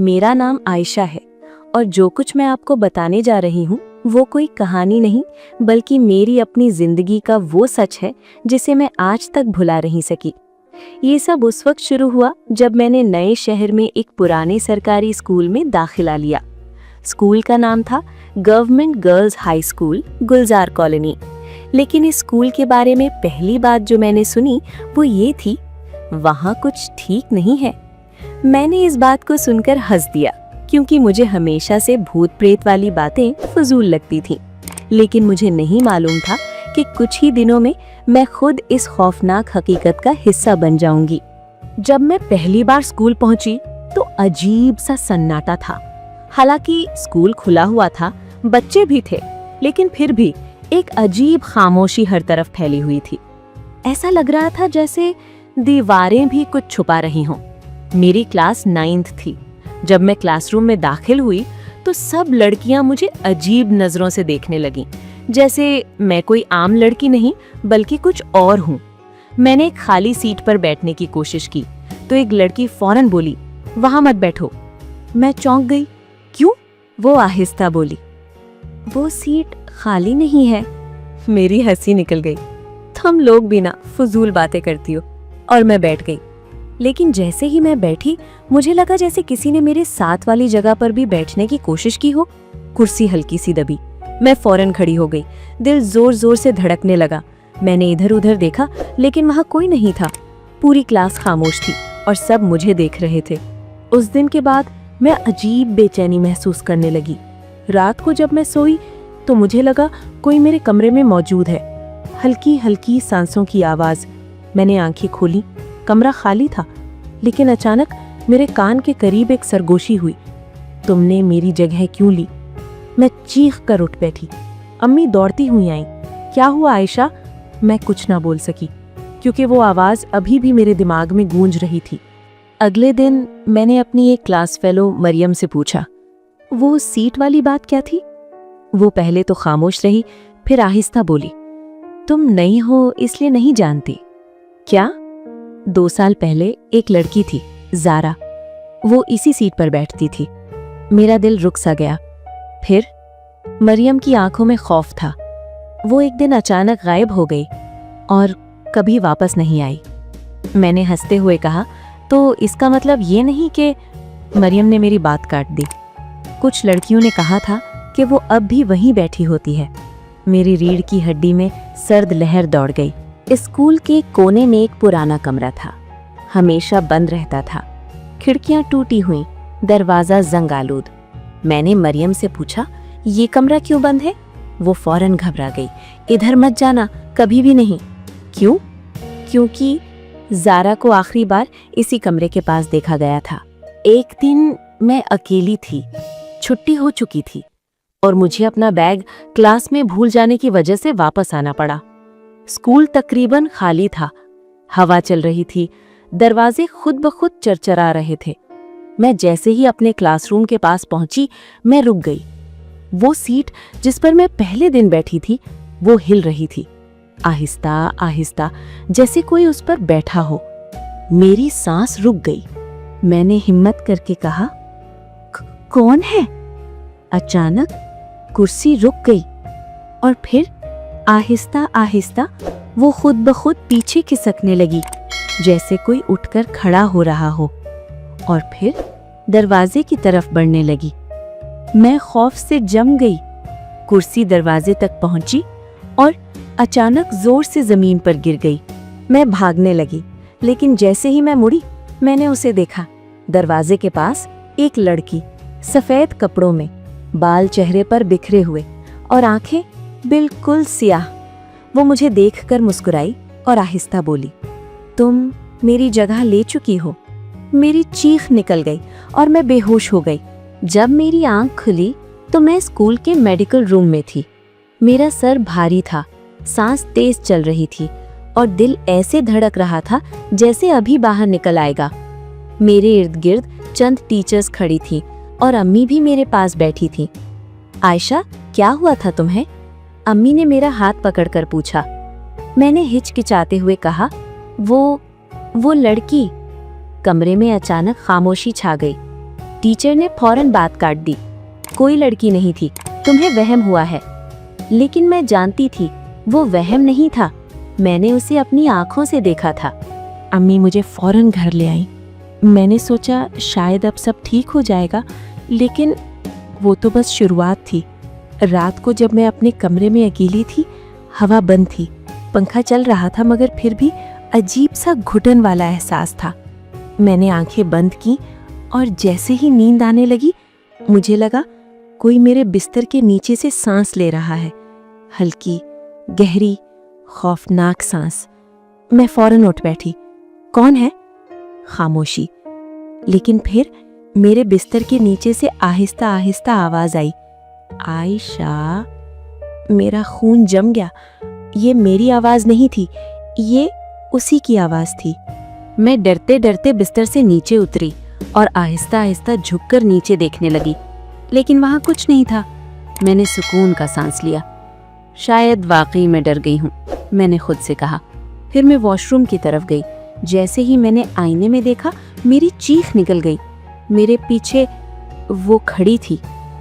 मेरा नाम आयशा है और जो कुछ मैं आपको बताने जा रही हूँ वो कोई कहानी नहीं बल्कि मेरी अपनी जिंदगी का वो सच है जिसे मैं आज तक भुला नहीं सकी। ये सब उस वक्त शुरू हुआ जब मैंने नए शहर में एक पुराने सरकारी स्कूल में दाखिला लिया। स्कूल का नाम था गवर्नमेंट गर्ल्स हाई स्कूल, गुलजार कॉलोनी। लेकिन इस स्कूल के बारे में पहली बात जो मैंने सुनी वो ये थी, वहाँ कुछ ठीक नहीं है। मैंने इस बात को सुनकर हंस दिया क्योंकि मुझे हमेशा से भूत प्रेत वाली बातें फजूल लगती थीं। लेकिन मुझे नहीं मालूम था कि कुछ ही दिनों में मैं खुद इस खौफनाक हकीकत का हिस्सा बन जाऊंगी। जब मैं पहली बार स्कूल पहुंची तो अजीब सा सन्नाटा था। हालांकि स्कूल खुला हुआ था, बच्चे भी थे, लेकिन फिर भी एक अजीब खामोशी हर तरफ फैली हुई थी। ऐसा लग रहा था जैसे दीवारें भी कुछ छुपा रही हों। मेरी क्लास 9th थी। जब मैं क्लासरूम में दाखिल हुई तो सब लड़कियां मुझे अजीब नजरों से देखने लगीं, जैसे मैं कोई आम लड़की नहीं बल्कि कुछ और हूँ। मैंने एक खाली सीट पर बैठने की कोशिश की तो एक लड़की फौरन बोली, वहां मत बैठो। मैं चौंक गई। क्यों? वो आहिस्ता बोली, वो सीट खाली नहीं है। मेरी हंसी निकल गई। तुम लोग भी ना फजूल बातें करती हो। और मैं बैठ गई। लेकिन जैसे ही मैं बैठी मुझे लगा जैसे किसी ने मेरे साथ वाली जगह पर भी बैठने की कोशिश की हो। कुर्सी हल्की सी दबी। मैं फौरन खड़ी हो गई। दिल जोर जोर से धड़कने लगा। मैंने इधर उधर देखा लेकिन वहां कोई नहीं था। पूरी क्लास खामोश थी और सब मुझे देख रहे थे। उस दिन के बाद मैं अजीब बेचैनी महसूस करने लगी। रात को जब मैं सोई तो मुझे लगा कोई मेरे कमरे में मौजूद है। हल्की हल्की सांसों की आवाज। मैंने आंखें खोली। कमरा खाली था, लेकिन अचानक मेरे कान के करीब एक सरगोशी हुई। तुमने मेरी जगह क्यों ली? मैं चीख कर उठ बैठी। अम्मी दौड़ती हुई आई। क्या हुआ आयशा? मैं कुछ ना बोल सकी क्योंकि वो आवाज अभी भी मेरे दिमाग में गूंज रही थी। अगले दिन मैंने अपनी एक क्लास फेलो मरियम से पूछा, वो सीट वाली बात क्या थी? वो पहले तो खामोश रही, फिर आहिस्ता बोली, तुम नई हो इसलिए नहीं जानती। क्या? 2 साल पहले एक लड़की थी, ज़ारा। वो इसी सीट पर बैठती थी। मेरा दिल रुक सा गया। फिर मरियम की आंखों में खौफ था। वो एक दिन अचानक गायब हो गई और कभी वापस नहीं आई। मैंने हंसते हुए कहा, तो इसका मतलब ये नहीं कि... मरियम ने मेरी बात काट दी। कुछ लड़कियों ने कहा था कि वो अब भी वहीं बैठी होती है। मेरी रीढ़ की हड्डी में सर्द लहर दौड़ गई। स्कूल के कोने में एक पुराना कमरा था, हमेशा बंद रहता था। खिड़कियां टूटी हुई, दरवाजा जंग आलूद। मैंने मरियम से पूछा, ये कमरा क्यों बंद है? वो फौरन घबरा गई। इधर मत जाना, कभी भी नहीं। क्यों? क्योंकि ज़ारा को आखिरी बार इसी कमरे के पास देखा गया था। एक दिन मैं अकेली थी, छुट्टी हो चुकी थी और मुझे अपना बैग क्लास में भूल जाने की वजह से वापस आना पड़ा। स्कूल तकरीबन खाली था, हवा चल रही थी, दरवाजे खुद ब खुद चरचरा रहे थे। मैं जैसे ही अपने क्लासरूम के पास पहुंची, मैं रुक गई। वो सीट जिस पर मैं पहले दिन बैठी थी, वो हिल रही थी, आहिस्ता आहिस्ता, जैसे कोई उस पर बैठा हो। मेरी सांस रुक गई। मैंने हिम्मत करके कहा, कौन है? अचानक कुर्सी रुक गई और फिर आहिस्ता आहिस्ता वो खुद ब खुद पीछे खिसकने लगी, जैसे कोई उठकर खड़ा हो रहा हो, और फिर दरवाजे की तरफ बढ़ने लगी। मैं खौफ से जम गई। कुर्सी दरवाजे तक पहुंची और अचानक जोर से जमीन पर गिर गई। मैं भागने लगी, लेकिन जैसे ही मैं मुड़ी, मैंने उसे देखा। दरवाजे के पास एक लड़की, सफेद कपड़ों में, बाल चेहरे पर बिखरे हुए और आंखें बिल्कुल सियाह। वो मुझे देखकर मुस्कुराई और आहिस्ता बोली, तुम मेरी जगह ले चुकी हो। मेरी चीख निकल गई और मैं बेहोश हो गई। जब मेरी आंख खुली तो मैं स्कूल के मेडिकल रूम में थी। मेरा सर भारी था, सांस तेज चल रही थी और दिल ऐसे धड़क रहा था जैसे अभी बाहर निकल आएगा। मेरे इर्द गिर्द चंद टीचर्स खड़ी थी और अम्मी भी मेरे पास बैठी थी। आयशा, क्या हुआ था तुम्हें? अम्मी ने मेरा हाथ पकड़कर पूछा। मैंने हिचकिचाते हुए कहा, वो लड़की। कमरे में अचानक खामोशी छा गई। टीचर ने फौरन बात काट दी। कोई लड़की नहीं थी, तुम्हें वहम हुआ है। लेकिन मैं जानती थी वो वहम नहीं था, मैंने उसे अपनी आंखों से देखा था। अम्मी मुझे फौरन घर ले आई। मैंने सोचा शायद अब सब ठीक हो जाएगा, लेकिन वो तो बस शुरुआत थी। रात को जब मैं अपने कमरे में अकेली थी, हवा बंद थी, पंखा चल रहा था, मगर फिर भी अजीब सा घुटन वाला एहसास था। मैंने आंखें बंद की और जैसे ही नींद आने लगी, मुझे लगा कोई मेरे बिस्तर के नीचे से सांस ले रहा है, हल्की, गहरी, खौफनाक सांस। मैं फौरन उठ बैठी। कौन है? खामोशी। लेकिन फिर मेरे बिस्तर के नीचे से आहिस्ता आहिस्ता आवाज आई, आयशा। मेरा खून जम गया। ये मेरी आवाज नहीं थी, ये उसी की आवाज थी। मैं डरते डरते बिस्तर से नीचे उतरी और आहिस्ता आहिस्ता झुककर नीचे देखने लगी, लेकिन वहां कुछ नहीं था। मैंने सुकून का सांस लिया। शायद वाकई मैं डर गई हूँ, मैंने खुद से कहा। फिर मैं वॉशरूम की तरफ गई। जैसे ही मैंने आईने में देखा, मेरी चीख निकल गई। मेरे पीछे वो खड़ी थी,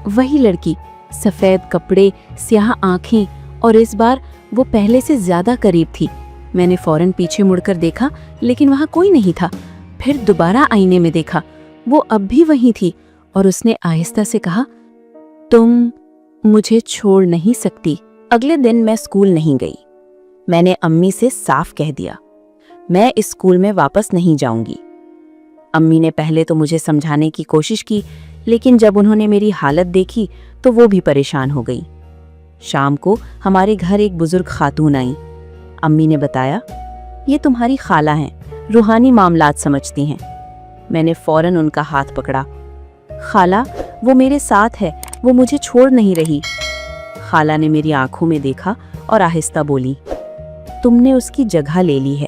वही लड़की, सफेद कपड़े, स्याह आंखें, और इस बार वो पहले से ज्यादा करीब थी। मैंने फौरन पीछे मुड़कर देखा, लेकिन वहां कोई नहीं था। फिर दोबारा आईने में देखा, वो अब भी वही थी, और उसने आहिस्ता से कहा, तुम मुझे छोड़ नहीं सकती। अगले दिन मैं स्कूल नहीं गई। मैंने अम्मी से साफ कह दिया, मैं इस स्कूल में वापस नहीं जाऊंगी। अम्मी ने पहले तो मुझे समझाने की कोशिश की, लेकिन जब उन्होंने मेरी हालत देखी तो वो भी परेशान हो गई। शाम को हमारे घर एक बुजुर्ग खातून आई। अम्मी ने बताया, ये तुम्हारी खाला हैं, रूहानी मामलात समझती हैं। मैंने फौरन उनका हाथ पकड़ा। खाला, वो मेरे साथ है, वो मुझे छोड़ नहीं रही। खाला ने मेरी आंखों में देखा और आहिस्ता बोली, तुमने उसकी जगह ले ली है।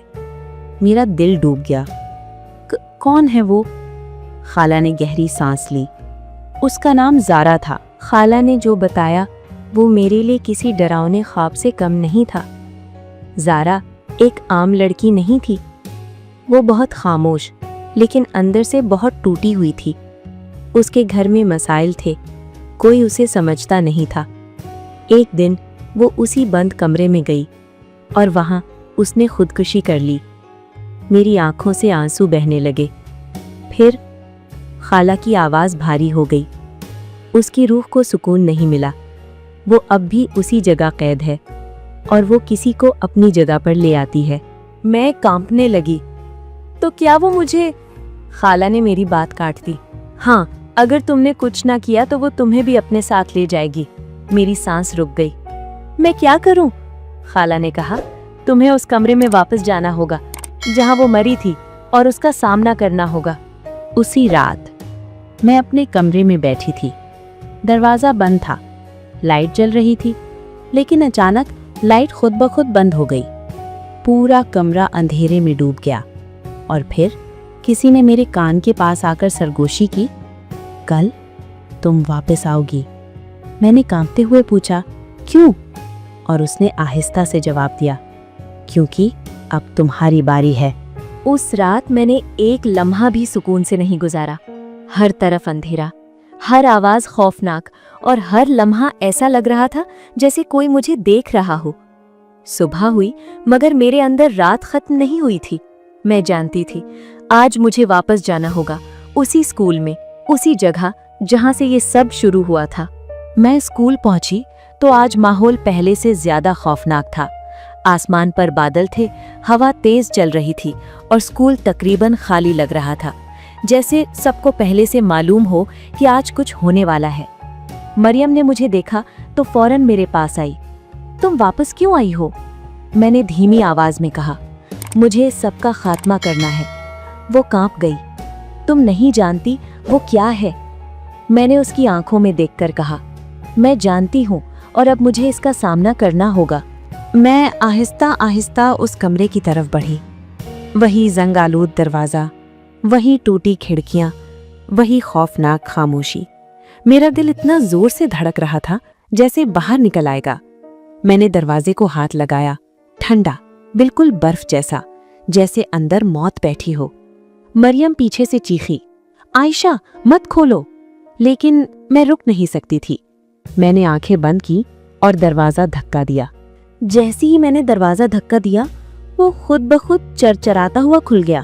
मेरा दिल डूब गया। कौन है वो? खाला ने गहरी सांस ली। उसका नाम ज़ारा था। खाला ने जो बताया वो मेरे लिए किसी डरावने ख्वाब से कम नहीं था। ज़ारा एक आम लड़की नहीं थी। वो बहुत खामोश, लेकिन अंदर से बहुत टूटी हुई थी। उसके घर में मसाइल थे, कोई उसे समझता नहीं था। एक दिन वो उसी बंद कमरे में गई और वहाँ उसने खुदकुशी कर ली। मेरी आंखों से आंसू बहने लगे। फिर खाला की आवाज़ भारी हो गई। उसकी रूह को सुकून नहीं मिला। वो अब भी उसी जगह कैद है और वो किसी को अपनी जगह पर ले आती है। मैं कांपने लगी। तो क्या वो मुझे? खाला ने मेरी बात काट दी। हाँ, अगर तुमने कुछ ना किया तो वो तुम्हें भी अपने साथ ले जाएगी। मेरी सांस रुक गई। मैं क्या करूं? खाला ने कहा, तुम्हें उस कमरे में वापस जाना होगा जहां वो मरी थी और उसका सामना करना होगा। उसी रात मैं अपने कमरे में बैठी थी। दरवाजा बंद था, लाइट जल रही थी, लेकिन अचानक लाइट खुद ब खुद बंद हो गई। पूरा कमरा अंधेरे में डूब गया और फिर किसी ने मेरे कान के पास आकर सरगोशी की, कल तुम वापस आओगी। मैंने कांपते हुए पूछा, क्यों? और उसने आहिस्ता से जवाब दिया, क्योंकि अब तुम्हारी बारी है। उस रात मैंने एक लम्हा भी सुकून से नहीं गुजारा। हर तरफ अंधेरा, हर आवाज खौफनाक, और हर लम्हा ऐसा लग रहा था जैसे कोई मुझे देख रहा हो। सुबह हुई, मगर मेरे अंदर रात खत्म नहीं हुई थी। मैं जानती थी आज मुझे वापस जाना होगा, उसी स्कूल में, उसी जगह जहां से ये सब शुरू हुआ था। मैं स्कूल पहुंची तो आज माहौल पहले से ज्यादा खौफनाक था। आसमान पर बादल थे, हवा तेज चल रही थी और स्कूल तकरीबन खाली लग रहा था, जैसे सबको पहले से मालूम हो कि आज कुछ होने वाला है। मरियम ने मुझे देखा तो फौरन मेरे पास आई। तुम वापस क्यों आई हो? मैंने धीमी आवाज में कहा, मुझे सबका खात्मा करना है। वो कांप गई। तुम नहीं जानती वो क्या है? मैंने उसकी आंखों में देखकर कहा, मैं जानती हूँ और अब मुझे इसका सामना करना होगा। मैं आहिस्ता आहिस्ता उस कमरे की तरफ बढ़ी। वही जंग आलूद दरवाज़ा, वही टूटी खिड़कियां, वही खौफनाक खामोशी। मेरा दिल इतना जोर से धड़क रहा था जैसे बाहर निकल आएगा। मैंने दरवाजे को हाथ लगाया। ठंडा, बिल्कुल बर्फ जैसा, जैसे अंदर मौत बैठी हो। मरियम पीछे से चीखी, आयशा मत खोलो। लेकिन मैं रुक नहीं सकती थी। मैंने आंखें बंद की और दरवाजा धक्का दिया। जैसे ही मैंने दरवाजा धक्का दिया वो खुद ब खुद चरचराता हुआ खुल गया।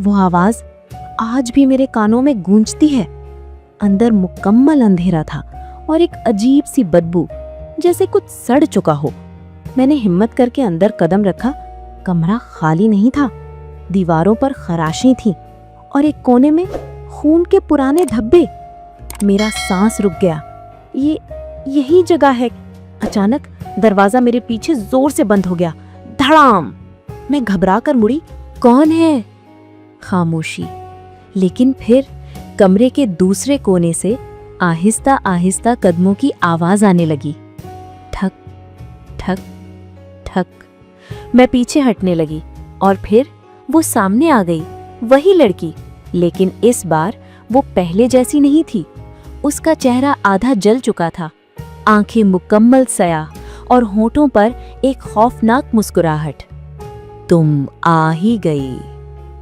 वो आवाज आज भी मेरे कानों में गूंजती है। अंदर मुकम्मल अंधेरा था और एक अजीब सी बदबू, जैसे कुछ सड़ चुका हो। मैंने हिम्मत करके अंदर कदम रखा। कमरा खाली नहीं था। दीवारों पर खराशें थीं और एक कोने में खून के पुराने धब्बे। मेरा सांस रुक गया। यही जगह है। अचानक दरवाजा मेरे पीछे जोर से बंद हो गया। धड़ाम! मैं घबरा कर मुड़ी। कौन है? खामोशी। लेकिन फिर कमरे के दूसरे कोने से आहिस्ता आहिस्ता कदमों की आवाज आने लगी। ठक ठक ठक। मैं पीछे हटने लगी और फिर वो सामने आ गई, वही लड़की। लेकिन इस बार वो पहले जैसी नहीं थी। उसका चेहरा आधा जल चुका था, आंखें मुकम्मल सया और होठों पर एक खौफनाक मुस्कुराहट। तुम आ ही गई।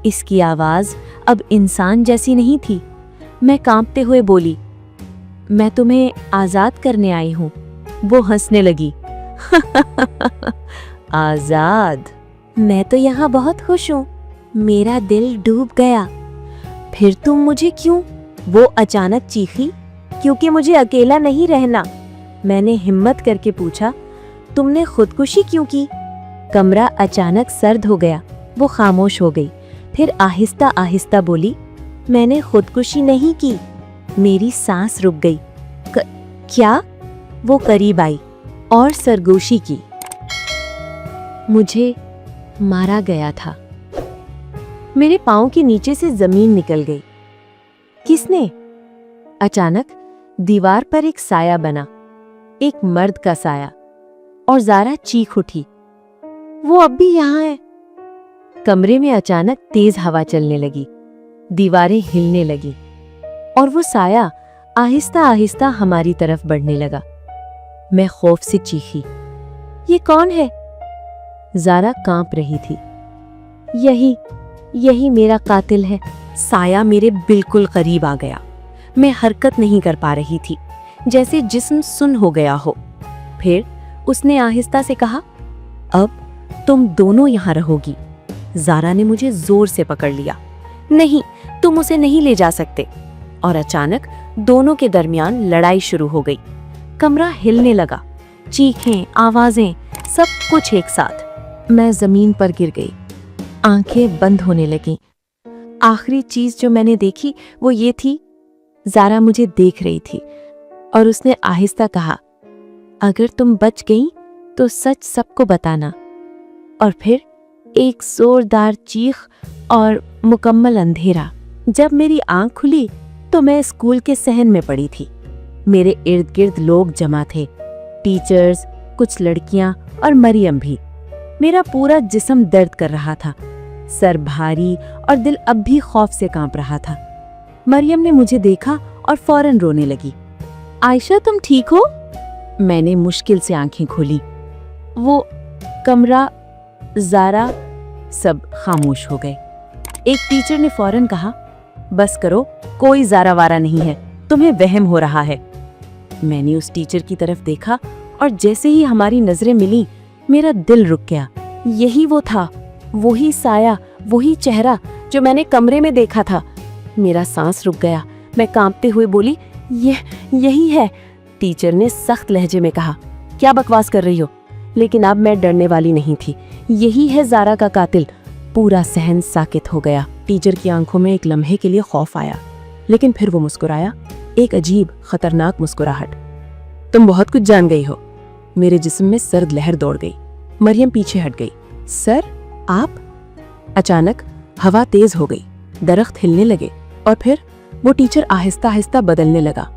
इसकी आवाज अब इंसान जैसी नहीं थी। मैं कांपते हुए बोली, मैं तुम्हें आजाद करने आई हूं। वो हंसने लगी। आजाद? मैं तो यहाँ बहुत खुश हूँ। मेरा दिल डूब गया। फिर तुम मुझे क्यों? वो अचानक चीखी। क्योंकि मुझे अकेला नहीं रहना। मैंने हिम्मत करके पूछा, तुमने खुदकुशी क्यों की? कमरा अचानक सर्द हो गया। वो खामोश हो गई। फिर आहिस्ता आहिस्ता बोली, मैंने खुदकुशी नहीं की। मेरी सांस रुक गई। क्या? वो करीब आई और सरगोशी की। मुझे मारा गया था। मेरे पांव के नीचे से जमीन निकल गई। किसने? अचानक दीवार पर एक साया बना, एक मर्द का साया, और ज़ारा चीख उठी, वो अब भी यहाँ है। कमरे में अचानक तेज हवा चलने लगी, दीवारें हिलने लगी और वो साया आहिस्ता आहिस्ता हमारी तरफ बढ़ने लगा। मैं खौफ से चीखी, ये कौन है? ज़ारा कांप रही थी। यही मेरा कातिल है। साया मेरे बिल्कुल करीब आ गया। मैं हरकत नहीं कर पा रही थी, जैसे जिस्म सुन्न हो गया हो। फिर उसने आहिस्ता से कहा, अब तुम दोनों यहाँ रहोगी। ज़ारा ने मुझे जोर से पकड़ लिया। नहीं, तुम उसे नहीं ले जा सकते। और अचानक दोनों के दरमियान लड़ाई शुरू हो गई। कमरा हिलने लगा, चीखें, आवाजें, सब कुछ एक साथ। मैं जमीन पर गिर गई, आंखें बंद होने लगीं। आखिरी चीज जो मैंने देखी वो ये थी, ज़ारा मुझे देख रही थी और उसने आहिस्ता कहा, अगर तुम बच गई तो सच सबको बताना। और फिर एक जोरदार चीख और मुकम्मल अंधेरा। जब मेरी आंख खुली तो मैं स्कूल के सहन में पड़ी थी। मेरे इर्द गिर्द लोग जमा थे, टीचर्स, कुछ लड़कियां और मरियम भी। मेरा पूरा जिस्म दर्द कर रहा था, सर भारी और दिल अब भी खौफ से कांप रहा था। मरियम ने मुझे देखा और फौरन रोने लगी। आयशा, तुम ठीक हो? मैंने मुश्किल से आंखें खोली। वो कमरा, ज़ारा, सब खामोश हो गए। एक टीचर ने फौरन कहा, बस करो, कोई ज़ारा वारा नहीं है, तुम्हें वहम हो रहा है। मैंने उस टीचर की तरफ देखा और जैसे ही हमारी नजरें मिली मेरा दिल रुक गया। यही वो था, वही साया, वही चेहरा जो मैंने कमरे में देखा था। मेरा सांस रुक गया। मैं कांपते हुए बोली, यही है। टीचर ने सख्त लहजे में कहा, क्या बकवास कर रही हो? लेकिन अब मैं डरने वाली नहीं थी। यही है ज़ारा का कातिल। पूरा सहन साकित हो गया। टीचर की आंखों में एक लम्हे के लिए खौफ आया, लेकिन फिर वो मुस्कुराया, एक अजीब खतरनाक मुस्कुराहट। तुम बहुत कुछ जान गई हो। मेरे जिस्म में सर्द लहर दौड़ गई। मरियम पीछे हट गई। सर, आप? अचानक हवा तेज हो गई, दरख्त हिलने लगे और फिर वो टीचर आहिस्ता आहिस्ता बदलने लगा।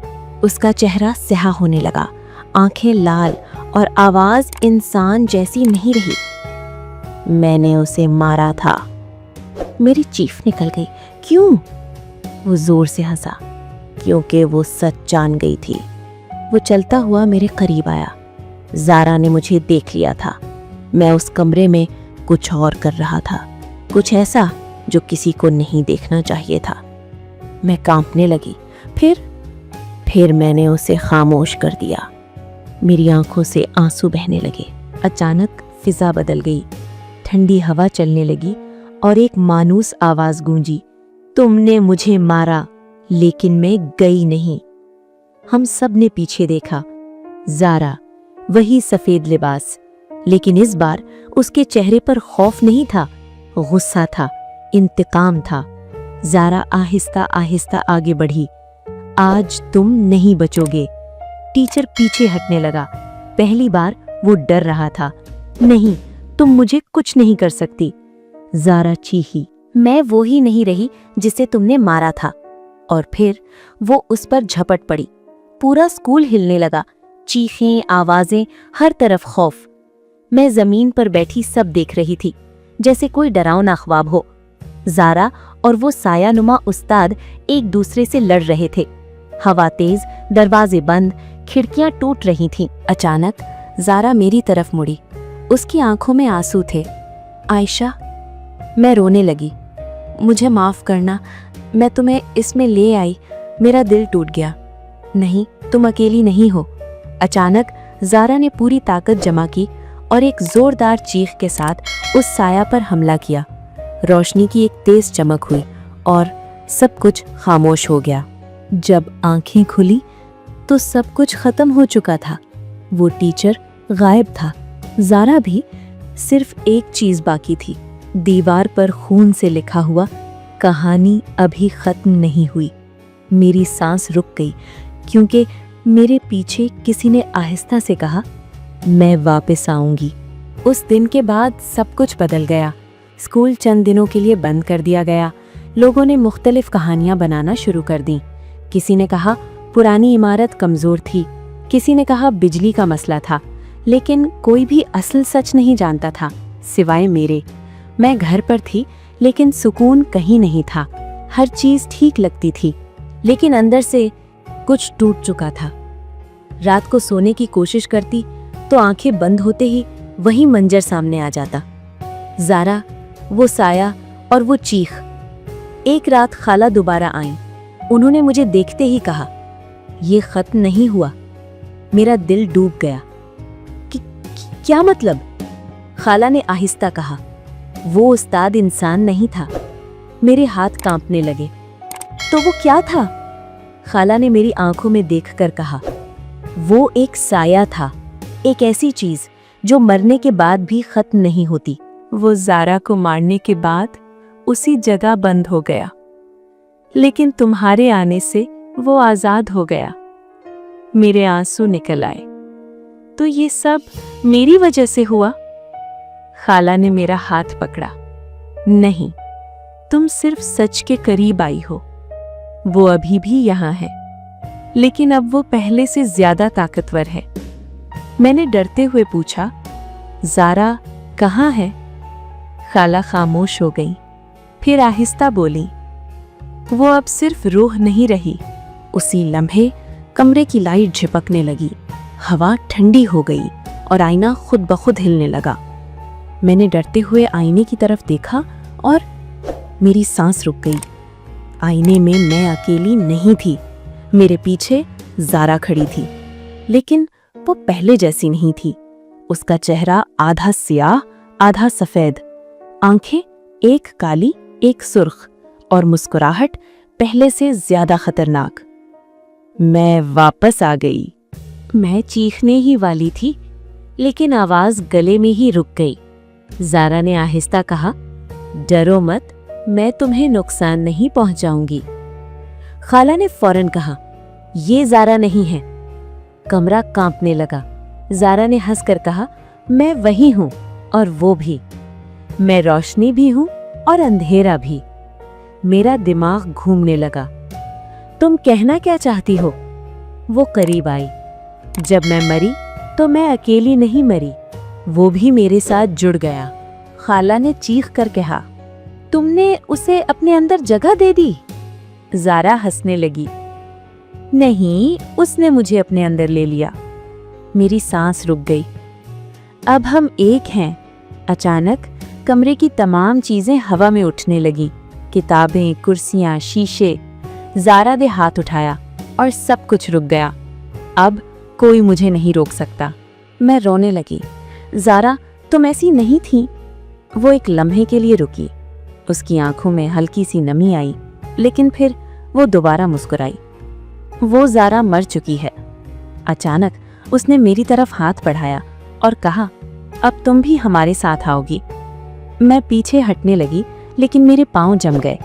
उसका चेहरा स्याह होने लगा, आंखें लाल और आवाज इंसान जैसी नहीं रही। मैंने उसे मारा था। मेरी चीख निकल गई। क्यों? वो जोर से हंसा। क्योंकि वो सच जान गई थी। वो चलता हुआ मेरे करीब आया। ज़ारा ने मुझे देख लिया था। मैं उस कमरे में कुछ और कर रहा था, कुछ ऐसा जो किसी को नहीं देखना चाहिए था। मैं कांपने लगी। फिर मैंने उसे खामोश कर दिया। मेरी आंखों से आंसू बहने लगे। अचानक फिजा बदल गई, ठंडी हवा चलने लगी और एक मानूस आवाज गूंजी, तुमने मुझे मारा लेकिन मैं गई नहीं। हम सब ने पीछे देखा। ज़ारा, वही सफेद लिबास, लेकिन इस बार उसके चेहरे पर खौफ नहीं था, गुस्सा था, इंतकाम था। ज़ारा आहिस्ता आहिस्ता आगे बढ़ी। आज तुम नहीं बचोगे। टीचर पीछे हटने लगा। पहली बार वो डर रहा था। नहीं, तुम मुझे कुछ नहीं कर सकती। ज़ारा चीखी, मैं वो ही नहीं रही जिसे तुमने मारा था। और फिर वो उस पर झपट पड़ी। पूरा स्कूल हिलने लगा, चीखें, आवाजें, हर तरफ खौफ। मैं जमीन पर बैठी सब देख रही थी, जैसे कोई डरावना ख्वाब हो। ज़ारा और वो सायानुमा उस्ताद एक दूसरे से लड़ रहे थे। हवा तेज, दरवाजे बंद, खिड़कियां टूट रही थीं। अचानक ज़ारा मेरी तरफ मुड़ी। उसकी आंखों में आंसू थे। आयशा, मैं रोने लगी। मुझे माफ करना, मैं तुम्हें इसमें ले आई, मेरा दिल टूट गया। नहीं, तुम अकेली नहीं हो। अचानक ज़ारा ने पूरी ताकत जमा की और एक जोरदार चीख के साथ उस साया पर हमला किया। रोशनी की एक तेज चमक हुई और सब कुछ खामोश हो गया। जब आंखें खुली तो सब कुछ खत्म हो चुका था। वो टीचर गायब था, ज़ारा भी। सिर्फ एक चीज बाकी थी, दीवार पर खून से लिखा हुआ, कहानी अभी खत्म नहीं हुई। मेरी सांस रुक गई क्योंकि मेरे पीछे किसी ने आहिस्ता से कहा, मैं वापस आऊंगी। उस दिन के बाद सब कुछ बदल गया। स्कूल चंद दिनों के लिए बंद कर दिया गया। लोगों ने मुख्तलिफ कहानियां बनाना शुरू कर दी। किसी ने कहा पुरानी इमारत कमजोर थी, किसी ने कहा बिजली का मसला था, लेकिन कोई भी असल सच नहीं जानता था सिवाय मेरे। मैं घर पर थी लेकिन सुकून कहीं नहीं था। हर चीज ठीक लगती थी लेकिन अंदर से कुछ टूट चुका था। रात को सोने की कोशिश करती तो आंखें बंद होते ही वही मंजर सामने आ जाता। ज़ारा, वो साया और वो चीख। एक रात खाला दोबारा आईं। उन्होंने मुझे देखते ही कहा, ये खत्म नहीं हुआ। मेरा दिल डूब गया। क्या मतलब? खाला ने आहिस्ता कहा, वो उस्ताद इंसान नहीं था। मेरे हाथ कांपने लगे। तो वो क्या था? खाला ने मेरी आंखों में देखकर कहा, वो एक साया था, एक ऐसी चीज जो मरने के बाद भी खत्म नहीं होती। वो ज़ारा को मारने के बाद उसी जगह बंद हो गया, लेकिन तुम्हारे आने से वो आजाद हो गया। मेरे आंसू निकल आए। तो ये सब मेरी वजह से हुआ? खाला ने मेरा हाथ पकड़ा। नहीं, तुम सिर्फ सच के करीब आई हो। वो अभी भी यहाँ है, लेकिन अब वो पहले से ज्यादा ताकतवर है। मैंने डरते हुए पूछा, ज़ारा कहाँ है? खाला खामोश हो गई, फिर आहिस्ता बोली, वो अब सिर्फ रूह नहीं रही। उसी लम्हे कमरे की लाइट झपकने लगी, हवा ठंडी हो गई और आईना खुद ब खुद हिलने लगा। मैंने डरते हुए आईने की तरफ देखा और मेरी सांस रुक गई। आईने में मैं अकेली नहीं थी, मेरे पीछे ज़ारा खड़ी थी, लेकिन वो पहले जैसी नहीं थी। उसका चेहरा आधा स्याह आधा सफेद, आंखें एक काली एक सुर्ख और मुस्कुराहट पहले से ज्यादा खतरनाक। मैं वापस आ गई। मैं चीखने ही वाली थी, लेकिन आवाज गले में ही रुक गई। ज़ारा ने आहिस्ता कहा, डरो मत, मैं तुम्हें नुकसान नहीं पहुंचाऊंगी। खाला ने फौरन कहा, ये ज़ारा नहीं है। कमरा कांपने लगा। ज़ारा ने हंसकर कहा, मैं वही हूं और वो भी। मैं रोशनी भी हूं और अंधेरा भी। मेरा दिमाग घूमने लगा। तुम कहना क्या चाहती हो? वो करीब आई। जब मैं मरी तो मैं अकेली नहीं मरी, वो भी मेरे साथ जुड़ गया। खाला ने चीख कर कहा, तुमने उसे अपने अंदर जगह दे दी? ज़ारा हंसने लगी। नहीं, उसने मुझे अपने अंदर ले लिया। मेरी सांस रुक गई। अब हम एक हैं। अचानक कमरे की तमाम चीजें हवा में उठने लगी। किताबें, कुर्सियां, शीशे। ज़ारा ने हाथ उठाया और सब कुछ रुक गया। अब कोई मुझे नहीं रोक सकता। मैं रोने लगी। ज़ारा, तुम ऐसी नहीं थी। वो एक लम्हे के लिए रुकी। उसकी आंखों में हल्की सी नमी आई, लेकिन फिर वो दोबारा मुस्कुराई। वो ज़ारा मर चुकी है। अचानक उसने मेरी तरफ हाथ बढ़ाया और कहा, अब तुम भी हमारे साथ आओगी। मैं पीछे हटने लगी, लेकिन मेरे पांव जम गए।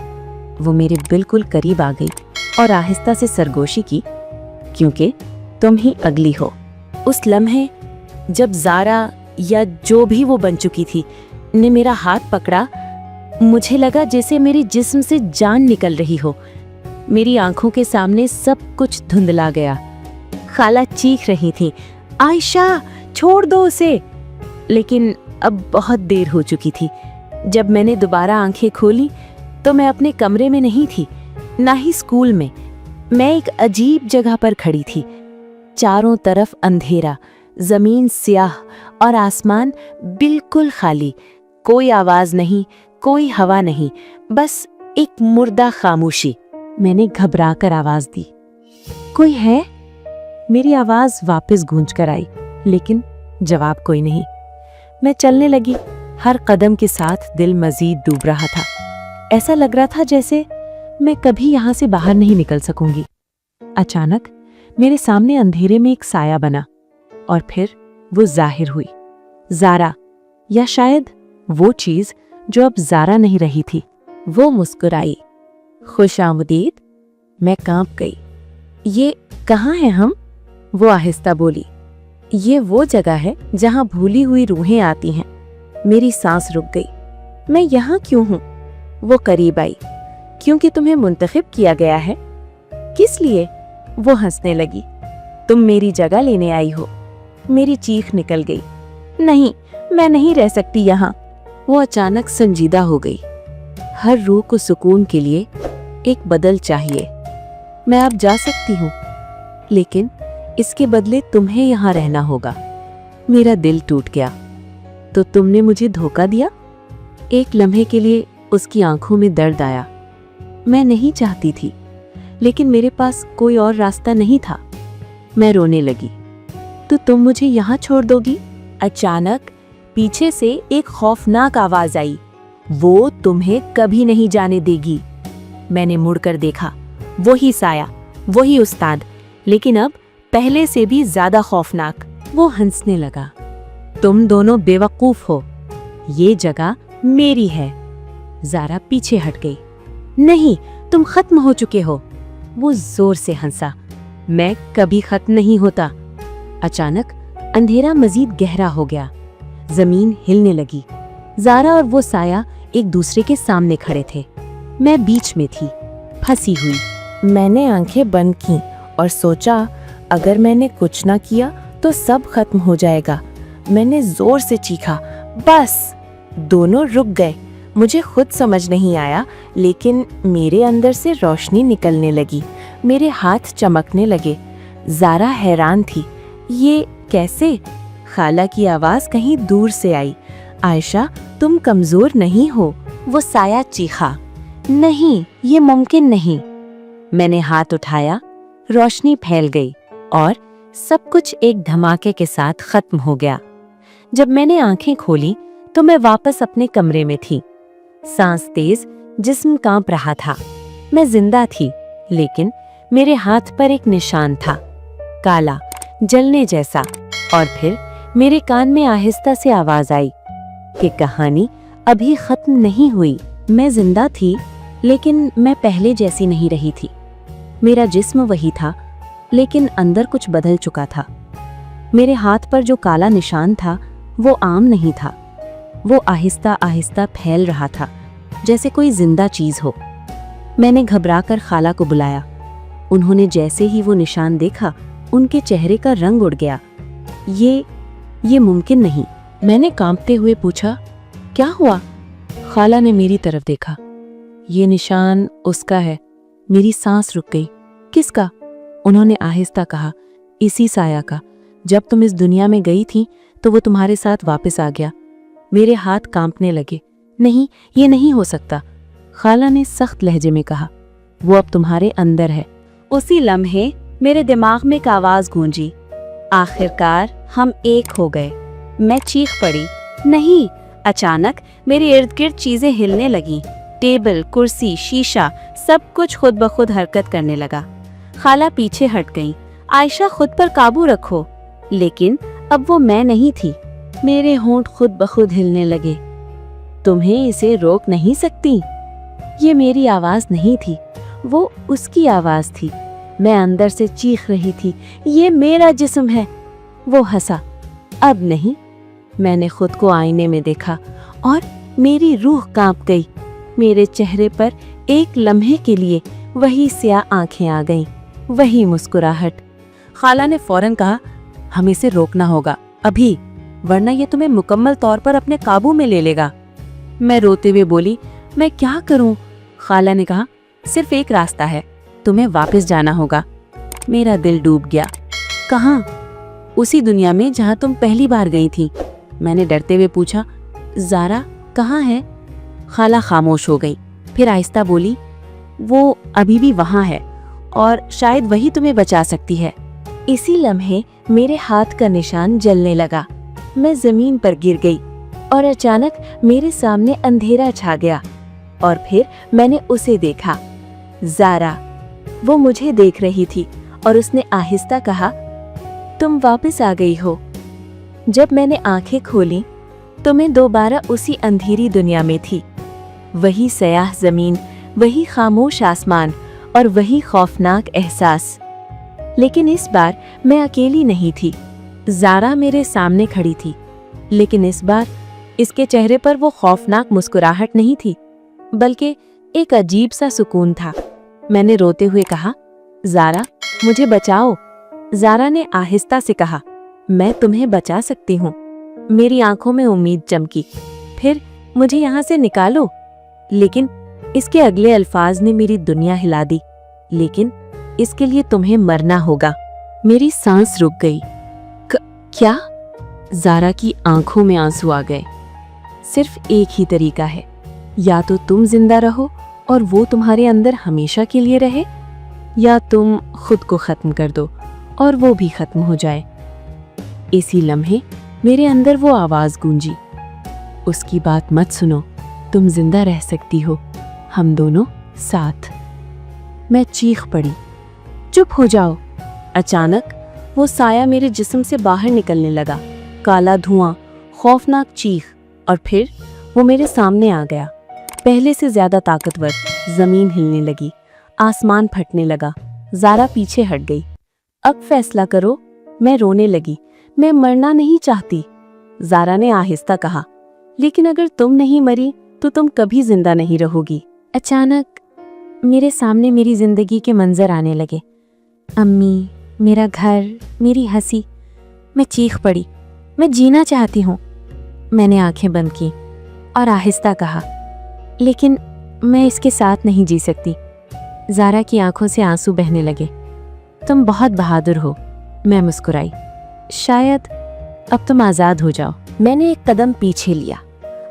वो मेरे बिल्कुल करीब आ गई और आहिस्ता से सरगोशी की, क्योंकि तुम ही अगली हो। उस लम्हे जब ज़ारा या जो भी वो बन चुकी थी ने मेरा हाथ पकड़ा, मुझे लगा जैसे मेरे जिस्म से जान निकल रही हो। मेरी आंखों के सामने सब कुछ धुंधला गया। खाला चीख रही थी, आयशा छोड़ दो उसे। लेकिन अब बहुत देर हो चुकी थी। जब मैंने दोबारा आंखें खोली तो मैं अपने कमरे में नहीं थी, ना ही स्कूल में। मैं एक अजीब जगह पर खड़ी थी। चारों तरफ अंधेरा, जमीन स्याह और आसमान बिल्कुल खाली। कोई आवाज नहीं, कोई हवा नहीं, बस एक मुर्दा खामोशी। मैंने घबरा कर आवाज दी, कोई है? मेरी आवाज वापस गूंज कर आई, लेकिन जवाब कोई नहीं। मैं चलने लगी। हर कदम के साथ दिल मजीद डूब रहा था। ऐसा लग रहा था जैसे मैं कभी यहाँ से बाहर नहीं निकल सकूंगी। अचानक मेरे सामने अंधेरे में एक साया बना और फिर वो जाहिर हुई। ज़ारा, या शायद वो चीज जो अब ज़ारा नहीं रही थी। वो मुस्कुराई, खुशामदीद। मैं कांप गई। ये कहाँ हैं हम? वो आहिस्ता बोली, ये वो जगह है जहाँ भूली हुई रूहें आती हैं। मेरी सांस रुक गई। मैं यहाँ क्यों हूँ? वो करीब आई, क्योंकि तुम्हें मुंतखब किया गया है। किस लिए? वो हंसने लगी, तुम मेरी जगह लेने आई हो। मेरी चीख निकल गई, नहीं, मैं नहीं रह सकती यहाँ। वो अचानक संजीदा हो गई। हर रूह को सुकून के लिए एक बदल चाहिए। मैं अब जा सकती हूँ, लेकिन इसके बदले तुम्हें यहाँ रहना होगा। मेरा दिल टूट गया। तो तुमने मुझे धोखा दिया? एक लम्हे के लिए उसकी आंखों में दर्द आया। मैं नहीं चाहती थी, लेकिन मेरे पास कोई और रास्ता नहीं था। मैं रोने लगी। तो तुम मुझे यहाँ छोड़ दोगी? अचानक पीछे से एक खौफनाक आवाज आई, वो तुम्हें कभी नहीं जाने देगी। मैंने मुड़कर देखा, वही साया, वही उस्ताद, लेकिन अब पहले से भी ज्यादा खौफनाक। वो हंसने लगा, तुम दोनों बेवकूफ हो। ये जगह मेरी है। ज़ारा पीछे हट गई। नहीं, तुम खत्म हो चुके हो। वो जोर से हंसा, मैं कभी खत्म नहीं होता। अचानक अंधेरा मजीद गहरा हो गया। जमीन हिलने लगी। ज़ारा और वो साया एक दूसरे के सामने खड़े थे। मैं बीच में थी, फंसी हुई। मैंने आंखें बंद की और सोचा, अगर मैंने कुछ ना किया तो सब खत्म हो जाएगा। मैंने जोर से चीखा, बस। दोनों रुक गए। मुझे खुद समझ नहीं आया, लेकिन मेरे अंदर से रोशनी निकलने लगी। मेरे हाथ चमकने लगे। ज़ारा हैरान थी, ये कैसे? खाला की आवाज कहीं दूर से आई, आयशा, तुम कमजोर नहीं हो। वो साया चीखा, नहीं, ये मुमकिन नहीं। मैंने हाथ उठाया, रोशनी फैल गई और सब कुछ एक धमाके के साथ खत्म हो गया। जब मैंने आंखें खोली तो मैं वापस अपने कमरे में थी। सांस तेज, जिस्म कांप रहा था। मैं जिंदा थी, लेकिन मेरे हाथ पर एक निशान था, काला, जलने जैसा। और फिर मेरे कान में आहिस्ता से आवाज आई कि कहानी अभी खत्म नहीं हुई। मैं जिंदा थी, लेकिन मैं पहले जैसी नहीं रही थी। मेरा जिस्म वही था, लेकिन अंदर कुछ बदल चुका था। मेरे हाथ पर जो काला निशान था वो आम नहीं था। वो आहिस्ता आहिस्ता फैल रहा था, जैसे कोई जिंदा चीज हो। मैंने घबराकर खाला को बुलाया। उन्होंने जैसे ही वो निशान देखा, उनके चेहरे का रंग उड़ गया। ये मुमकिन नहीं। मैंने कांपते हुए पूछा, क्या हुआ? खाला ने मेरी तरफ देखा। ये निशान उसका है। मेरी सांस रुक गई। किसका? उन्होंने आहिस्ता कहा, इसी साया का। जब तुम इस दुनिया में गई थी तो वो तुम्हारे साथ वापस आ गया। मेरे हाथ कांपने लगे। नहीं, ये नहीं हो सकता, खाला ने सख्त लहजे में कहा। वो अब तुम्हारे अंदर है। उसी लम्हे मेरे दिमाग में एक आवाज गूंजी, आखिरकार हम एक हो गए। मैं चीख पड़ी, नहीं। अचानक मेरे इर्द गिर्द चीजें हिलने लगीं। टेबल, कुर्सी, शीशा, सब कुछ खुद ब खुद हरकत करने लगा। खाला पीछे हट गई, आयशा खुद पर काबू रखो। लेकिन अब वो मैं नहीं थी। मेरे होंठ खुद ब खुद हिलने लगे। तुम्हें इसे रोक नहीं सकती। ये मेरी आवाज नहीं थी, वो उसकी आवाज थी। मैं अंदर से चीख रही थी, ये मेरा जिस्म है। वो हंसा, अब नहीं। मैंने खुद को आईने में देखा और मेरी रूह कांप गई। मेरे चेहरे पर एक लम्हे के लिए वही स्याह आंखें आ गईं, वही मुस्कुराहट। खाला ने फौरन कहा, हमें इसे रोकना होगा अभी, वरना ये तुम्हें मुकम्मल तौर पर अपने काबू में ले लेगा। मैं रोते हुए बोली, मैं क्या करूं? खाला ने कहा, सिर्फ एक रास्ता है, तुम्हें वापस जाना होगा। मेरा दिल डूब गया। कहाँ? उसी दुनिया में जहाँ तुम पहली बार गई थी। मैंने डरते हुए पूछा, ज़ारा कहाँ है? खाला खामोश हो गई, फिर आहिस्ता बोली, वो अभी भी वहाँ है और शायद वही तुम्हें बचा सकती है। इसी लम्हे मेरे हाथ का निशान जलने लगा। मैं जमीन पर गिर गई और अचानक मेरे सामने अंधेरा छा गया और फिर मैंने उसे देखा, ज़ारा। वो मुझे देख रही थी और उसने आहिस्ता कहा, तुम वापस आ गई हो। जब मैंने आंखें खोली तो मैं दोबारा उसी अंधेरी दुनिया में थी। वही स्याह जमीन, वही खामोश आसमान और वही खौफनाक एहसास। लेकिन इस बार मैं अकेली नहीं थी। ज़ारा मेरे सामने खड़ी थी, लेकिन इस बार इसके चेहरे पर वो खौफनाक मुस्कुराहट नहीं थी, बल्कि एक अजीब सा सुकून था। मैंने रोते हुए कहा, ज़ारा मुझे बचाओ। ज़ारा ने आहिस्ता से कहा, मैं तुम्हें बचा सकती हूँ। मेरी आंखों में उम्मीद चमकी। फिर मुझे यहाँ से निकालो। लेकिन इसके अगले अल्फाज ने मेरी दुनिया हिला दी, लेकिन इसके लिए तुम्हें मरना होगा। मेरी सांस रुक गई। क्या? ज़ारा की आंखों में आंसू आ गए। सिर्फ एक ही तरीका है, या तो तुम जिंदा रहो और वो तुम्हारे अंदर हमेशा के लिए रहे, या तुम खुद को खत्म कर दो और वो भी खत्म हो जाए। इसी लम्हे मेरे अंदर वो आवाज गूंजी, उसकी बात मत सुनो, तुम जिंदा रह सकती हो, हम दोनों साथ। मैं चीख पड़ी, चुप हो जाओ। अचानक वो साया मेरे जिस्म से बाहर निकलने लगा, काला धुआं, खौफनाक चीख, और फिर वो मेरे सामने आ गया, पहले से ज्यादा ताकतवर। जमीन हिलने लगी, आसमान फटने लगा। ज़ारा पीछे हट गई। अब फैसला करो। मैं रोने लगी। मैं मरना नहीं चाहती। ज़ारा ने आहिस्ता कहा, लेकिन अगर तुम नहीं मरी तो तुम कभी जिंदा नहीं रहोगी। अचानक मेरे सामने मेरी जिंदगी के मंजर आने लगे। अम्मी, मेरा घर, मेरी हंसी। मैं चीख पड़ी, मैं जीना चाहती हूँ। मैंने आंखें बंद की और आहिस्ता कहा, लेकिन मैं इसके साथ नहीं जी सकती। ज़ारा की आंखों से आंसू बहने लगे। तुम बहुत बहादुर हो। मैं मुस्कुराई। शायद अब तुम आज़ाद हो जाओ। मैंने एक कदम पीछे लिया।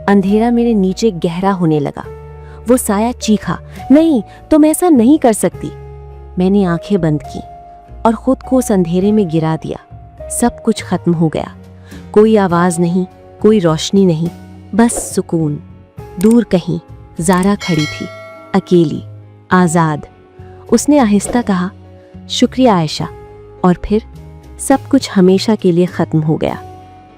अंधेरा मेरे नीचे गहरा होने लगा। वो साया चीखा, नहीं, तुम ऐसा नहीं कर सकती। मैंने आंखें बंद की और खुद को उस अंधेरे में गिरा दिया। सब कुछ खत्म हो गया। कोई आवाज नहीं, कोई रोशनी नहीं, बस सुकून। दूर कहीं ज़ारा खड़ी थी, अकेली, आज़ाद। उसने आहिस्ता कहा, शुक्रिया आयशा, और फिर सब कुछ हमेशा के लिए ख़त्म हो गया,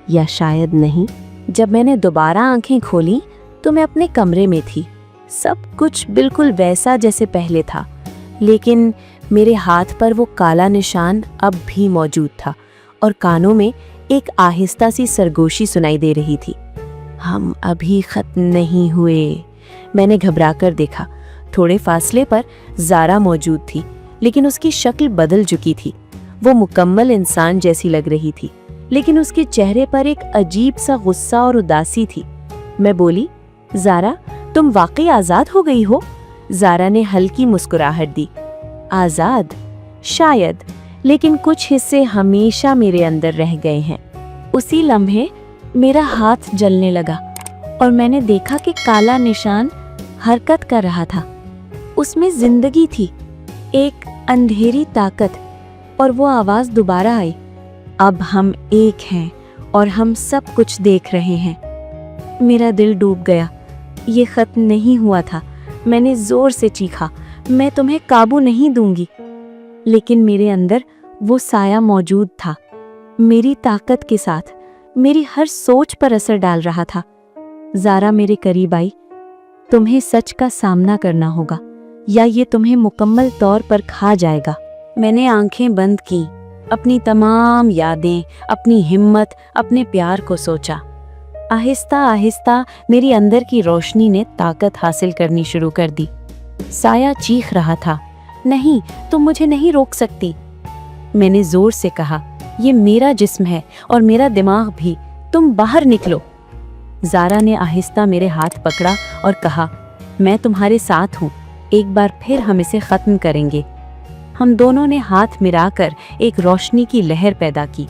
या शायद नहीं। जब मैंने दोबारा आंखें खोली तो मैं अपने कमरे में थी। सब कुछ बिल्कुल वैसा जैसे पहले था, लेकिन मेरे हाथ पर वो काला निशान अब भी मौजूद था और कानों में एक आहिस्ता सी सरगोशी सुनाई दे रही थी। हम अभी ख़त्म नहीं हुए। मैंने घबराकर देखा। थोड़े फासले पर ज़ारा मौजूद थी, लेकिन उसकी शक्ल बदल चुकी थी। वो मुकम्मल इंसान जैसी लग रही थी, लेकिन उसके चेहरे पर एक अजीब सा गुस्सा और उदासी थी। मैं बोली, ज़ारा, तुम वाकई आज़ाद हो गई हो? ज़ारा ने हल्की मुस्कुराहट दी। आज़ाद? शायद, लेकिन कुछ हिस्से हमेशा मेरे अंदर रह गए हैं। उसी लम्हे मेरा हाथ जलने लगा और मैंने देखा कि काला निशान हरकत कर रहा था। उसमें जिंदगी थी, एक अंधेरी ताकत। और वो आवाज दोबारा आई, अब हम एक हैं और हम सब कुछ देख रहे हैं। मेरा दिल डूब गया। ये खत्म नहीं हुआ था। मैंने जोर से चीखा, मैं तुम्हें काबू नहीं दूंगी। लेकिन मेरे अंदर वो साया मौजूद था, मेरी ताकत के साथ, मेरी हर सोच पर असर डाल रहा था। ज़ारा मेरे करीब आई, तुम्हें सच का सामना करना होगा या ये तुम्हें मुकम्मल तौर पर खा जाएगा। मैंने आंखें बंद की, अपनी तमाम यादें, अपनी हिम्मत, अपने प्यार को सोचा। आहिस्ता आहिस्ता मेरी अंदर की रोशनी ने ताकत हासिल करनी शुरू कर दी। साया चीख रहा था, नहीं, तुम मुझे नहीं रोक सकती। मैंने जोर से कहा, ये मेरा जिस्म है और मेरा दिमाग भी, तुम बाहर निकलो। ज़ारा ने आहिस्ता मेरे हाथ पकड़ा और कहा, मैं तुम्हारे साथ हूँ, एक बार फिर हम इसे ख़त्म करेंगे। हम दोनों ने हाथ मिलाकर एक रोशनी की लहर पैदा की।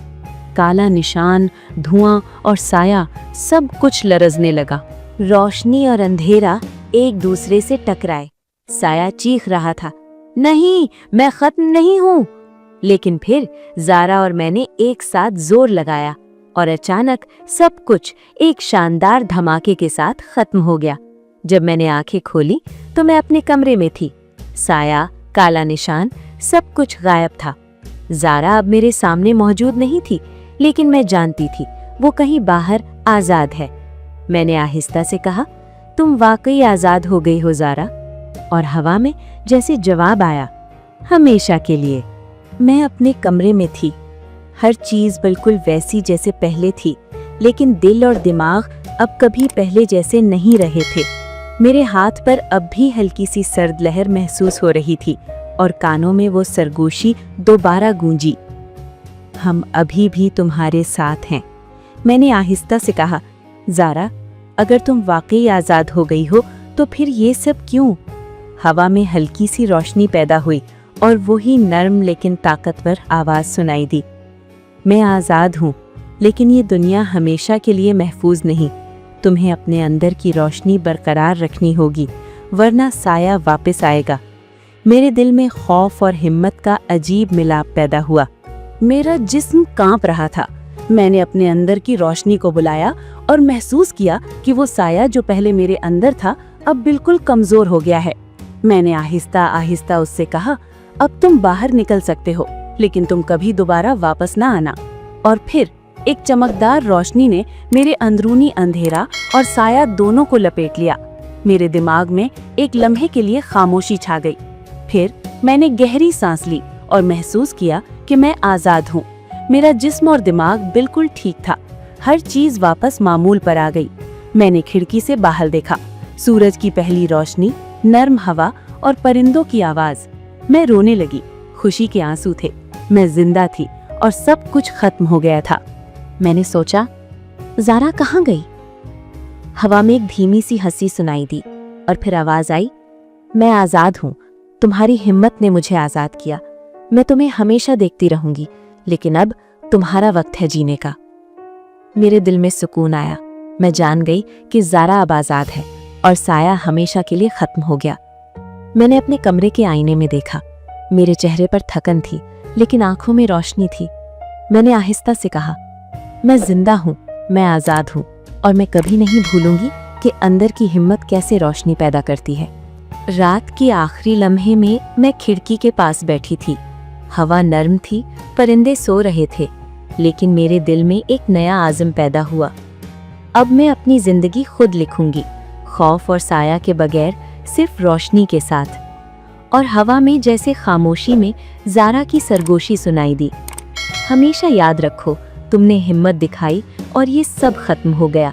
काला निशान, धुआं और साया, सब कुछ लरजने लगा। रोशनी और अंधेरा एक दूसरे से टकराए। साया चीख रहा था, नहीं, मैं खत्म नहीं हूँ। लेकिन फिर ज़ारा और मैंने एक साथ जोर लगाया और अचानक सब कुछ एक शानदार धमाके के साथ खत्म हो गया। जब मैंने आंखें खोली तो मैं अपने कमरे में थी। साया, काला निशान, सब कुछ गायब था। ज़ारा अब मेरे सामने मौजूद नहीं थी, लेकिन मैं जानती थी वो कहीं बाहर आज़ाद है। मैंने आहिस्ता से कहा, तुम वाकई आज़ाद हो गई हो ज़ारा। और हवा में जैसे जवाब आया, हमेशा के लिए। मैं अपने कमरे में थी, हर चीज़ बिल्कुल वैसी जैसे पहले थी, लेकिन दिल और दिमाग अब कभी पहले जैसे नहीं रहे थे। मेरे हाथ पर अब भी हल्की सी सर्द लहर महसूस हो रही थी और कानों में वो सरगोशी दोबारा गूंजी, हम अभी भी तुम्हारे साथ हैं। मैंने आहिस्ता से कहा, ज़ारा, अगर तुम वाकई आज़ाद हो गई हो तो फिर ये सब क्यों? हवा में हल्की सी रोशनी पैदा हुई और वही नर्म लेकिन ताकतवर आवाज़ सुनाई दी, मैं आज़ाद हूँ, लेकिन ये दुनिया हमेशा के लिए महफूज नहीं। तुम्हें अपने अंदर की रोशनी बरकरार रखनी होगी, वरना साया वापस आएगा। मेरे दिल में खौफ और हिम्मत का अजीब मिलाप पैदा हुआ। मेरा जिस्म कांप रहा था। मैंने अपने अंदर की रोशनी को बुलाया और महसूस किया कि वो साया जो पहले मेरे अंदर था अब बिल्कुल कमजोर हो गया है। मैंने आहिस्ता आहिस्ता उससे कहा, अब तुम बाहर निकल सकते हो, लेकिन तुम कभी दोबारा वापस ना आना। और फिर एक चमकदार रोशनी ने मेरे अंदरूनी अंधेरा और साया दोनों को लपेट लिया। मेरे दिमाग में एक लम्हे के लिए खामोशी छा गई। फिर मैंने गहरी सांस ली और महसूस किया कि मैं आज़ाद हूँ। मेरा जिस्म और दिमाग बिल्कुल ठीक था, हर चीज़ वापस मामूल पर आ गई। मैंने खिड़की से बाहर देखा, सूरज की पहली रोशनी, नर्म हवा और परिंदों की आवाज़। मैं रोने लगी, खुशी के आंसू थे। मैं जिंदा थी और सब कुछ खत्म हो गया था। मैंने सोचा, ज़ारा कहाँ गई? हवा में एक धीमी सी हंसी सुनाई दी और फिर आवाज़ आई, मैं आज़ाद हूँ, तुम्हारी हिम्मत ने मुझे आज़ाद किया। मैं तुम्हें हमेशा देखती रहूंगी, लेकिन अब तुम्हारा वक्त है जीने का। मेरे दिल में सुकून आया। मैं जान गई कि ज़ारा अब आज़ाद है और साया हमेशा के लिए ख़त्म हो गया। मैंने अपने कमरे के आईने में देखा। मेरे चेहरे पर थकन थी, लेकिन आंखों में रोशनी थी। मैंने आहिस्ता से कहा, मैं जिंदा हूँ, मैं आज़ाद हूँ और मैं कभी नहीं भूलूंगी कि अंदर की हिम्मत कैसे रोशनी पैदा करती है। रात के आखिरी लम्हे में मैं खिड़की के पास बैठी थी। हवा नर्म थी, परिंदे सो रहे थे, लेकिन मेरे दिल में एक नया आज़म पैदा हुआ। अब मैं अपनी जिंदगी खुद लिखूंगी, खौफ और साया के बगैर, सिर्फ रोशनी के साथ। और हवा में जैसे खामोशी में ज़ारा की सरगोशी सुनाई दी, हमेशा याद रखो, तुमने हिम्मत दिखाई और ये सब खत्म हो गया।